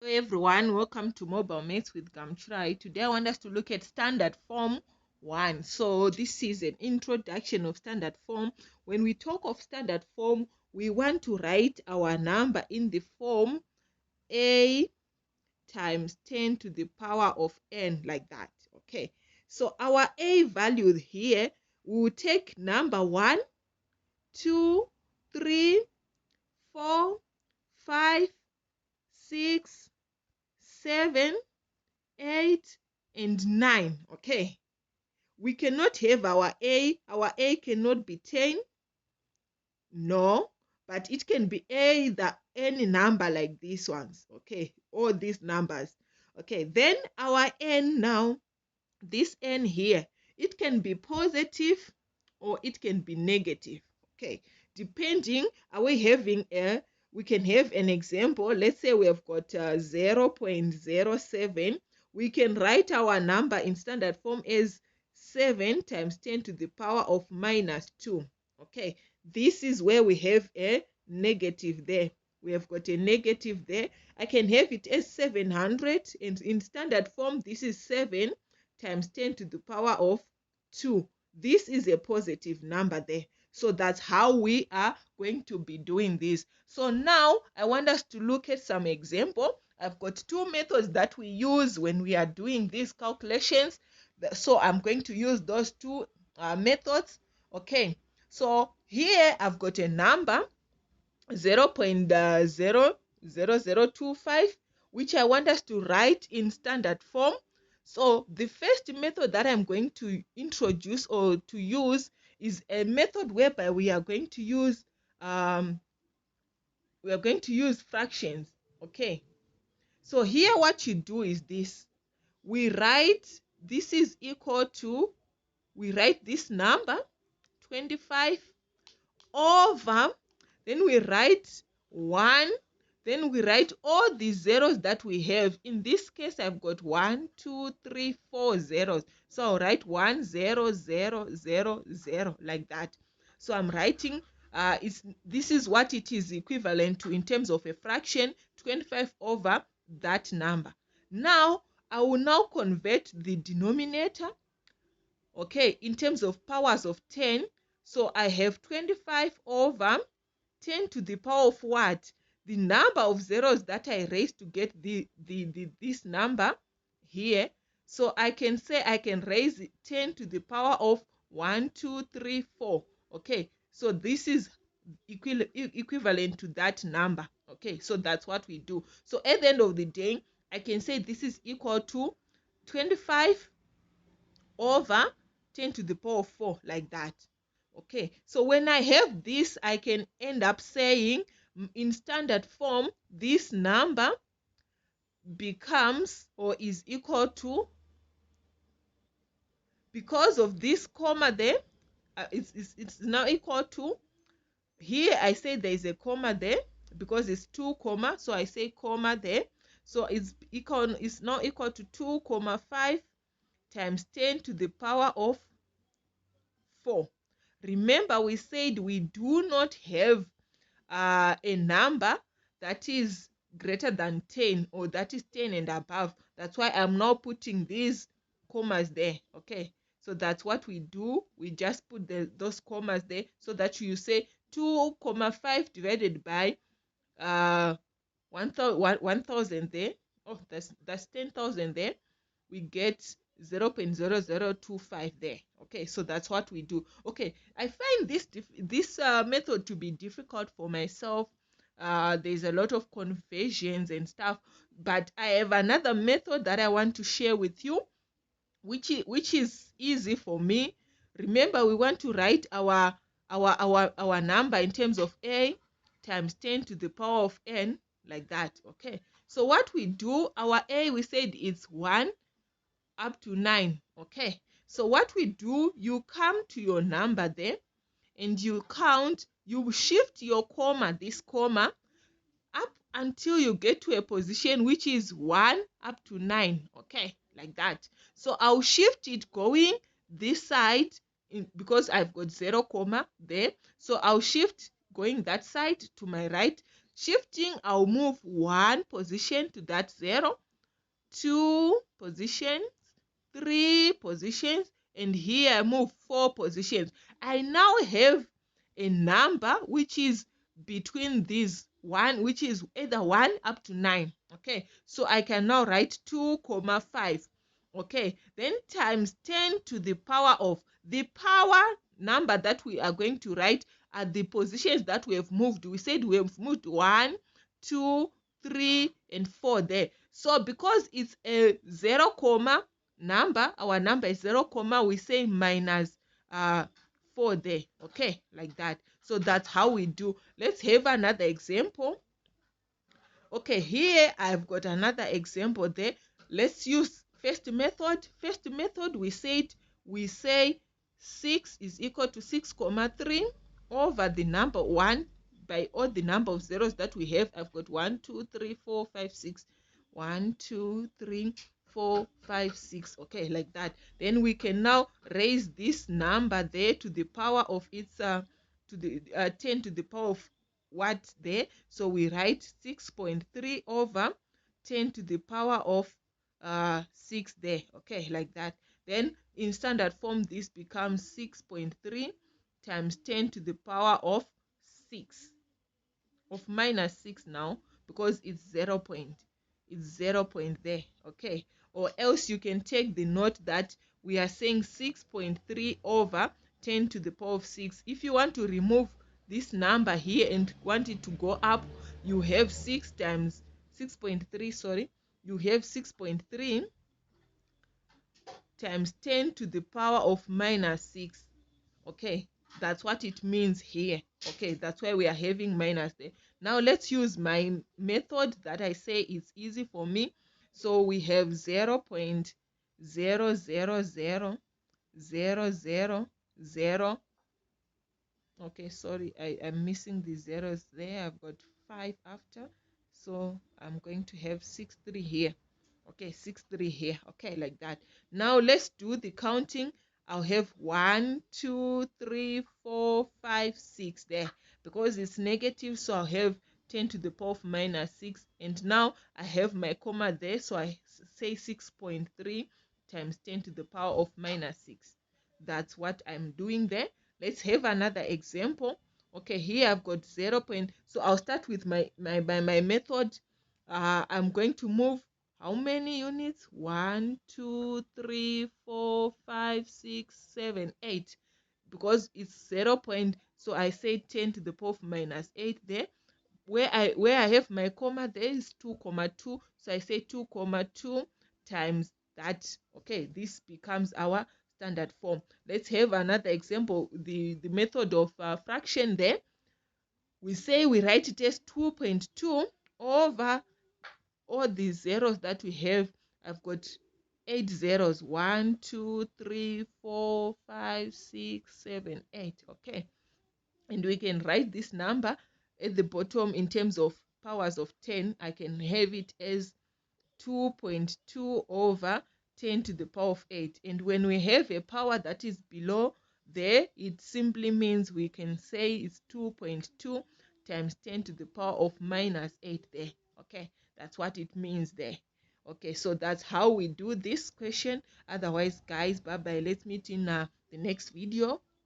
Hello everyone, welcome to Mobile Maths with Gamtrai. Today I want us to look at standard form 1. So this is an introduction of standard form. When we talk of standard form, we want to write our number in the form a times 10 to the power of n, like that. Okay, so our a value here, we will take number 1, 2, 3, 4, 5, 6, 7, 8, and 9. Okay, we cannot have our a cannot be 10, no, but it can be either any number like these ones. Okay, all these numbers. Okay, then our n now, this n here, it can be positive or it can be negative. Okay, depending, are we having we can have an example. Let's say we have got 0.07. We can write our number in standard form as 7 times 10 to the power of minus 2. Okay, this is where we have a negative there. We have got a negative there. I can have it as 700, and in standard form, this is 7 times 10 to the power of 2. This is a positive number there. So that's how we are going to be doing this. So now I want us to look at some example. I've got two methods that we use when we are doing these calculations. So I'm going to use those two methods. Okay, so here I've got a number 0.00025, which I want us to write in standard form. So the first method that I'm going to introduce or to use is a method whereby we are going to use fractions. Okay, so here what you do is this: we write this is equal to, we write this number 25 over, then we write 1, then we write all the zeros that we have. In this case, I've got 1, 2, 3, 4 zeros. So I'll write 1, 0, 0, 0, 0, like that. So I'm writing, this is what it is equivalent to in terms of a fraction, 25 over that number. Now, I will now convert the denominator, okay, in terms of powers of 10. So I have 25 over 10 to the power of what? The number of zeros that I raised to get this number here. So I can say I can raise 10 to the power of 1, 2, 3, 4. Okay, so this is equivalent to that number. Okay, so that's what we do. So at the end of the day, I can say this is equal to 25 over 10 to the power of 4, like that. Okay, so when I have this, I can end up saying in standard form, this number becomes or is equal to, because of this comma there, it's now equal to, here I say there is a comma there because it's 2 comma, so I say comma there. So it's now equal to 2,5 times 10 to the power of 4. Remember, we said we do not have a number that is greater than 10 or that is 10 and above. That's why I'm now putting these commas there. Okay, so that's what we do. We just put those commas there so that you say 2,5 divided by 1,000 there. Oh, that's 10,000 there. We get 0.0025 there. Okay, so that's what we do. Okay, I find this method to be difficult for myself. There's a lot of conversions and stuff, but I have another method that I want to share with you, which is easy for me. Remember, we want to write our number in terms of a times 10 to the power of n, like that. Okay, so what we do, our a, we said it's 1 up to 9. Okay, so what we do, you come to your number there and you count, you shift your comma, this comma, up until you get to a position which is 1 up to 9. Okay, like that. So I'll shift it going this side because I've got 0 comma there. So I'll shift going that side to my right. Shifting, I'll move 1 position to that 0, 2 positions, 3 positions, and here I move 4 positions. I now have a number which is between these one, which is either 1 up to 9. Okay, so I can now write 2,5. Okay, then times 10 to the power of the power number that we are going to write at the positions that we have moved. We said we have moved 1, 2, 3, and 4 there. So because it's a 0 comma number, our number is 0 comma, we say minus 4 there. Okay, like that. So that's how we do. Let's have another example. Okay, here I've got another example there. Let's use first method. First method, we say 6 is equal to 6,3 over the number 1 by all the number of zeros that we have. I've got 1, 2, 3, 4, 5, 6. 1, 2, 3, 4, 5, 6. Okay, like that. Then we can now raise this number there to the power of its to the 10 to the power of what there. So we write 6.3 over 10 to the power of 6 there. Okay, like that. Then in standard form, this becomes 6.3 times 10 to the power of 6 of minus 6 now, because it's 0 point. It's 0 point there. Okay, or else you can take the note that we are saying 6.3 over 10 to the power of 6. If you want to remove this number here and want it to go up, you have 6 times 6.3, sorry, you have 6.3 times 10 to the power of minus 6. Okay, that's what it means here. Okay, that's why we are having minus there. Now let's use my method that I say is easy for me. So we have 0 0.00000. Okay, sorry, I'm missing the zeros there. I've got 5 after, so I'm going to have 6,3 here. Okay, 6,3 here. Okay, like that. Now let's do the counting. I'll have 1, 2, 3, 4, 5, 6 there, because it's negative, so I'll have 10 to the power of minus 6. And now I have my comma there, so I say 6.3 times 10 to the power of minus 6. That's what I'm doing there. Let's have another example. Okay, here I've got 0 point. So I'll start with my method. I'm going to move how many units? 1, 2, 3, 4, 5, 6, 7, 8. Because it's 0 point, so I say 10 to the power of minus 8 there. Where I have my comma, there is 2,2. So I say 2,2 times that. Okay, this becomes our standard form. Let's have another example. The method of fraction there. We say we write it as 2.2 over all the zeros that we have. I've got 8 zeros. 1, 2, 3, 4, 5, 6, 7, 8. Okay, and we can write this number at the bottom in terms of powers of 10. I can have it as 2.2 over 10 to the power of 8. And when we have a power that is below there, it simply means we can say it's 2.2 times 10 to the power of minus 8 there. Okay, that's what it means there. Okay, so that's how we do this question. Otherwise, guys, bye bye. Let's meet in the next video.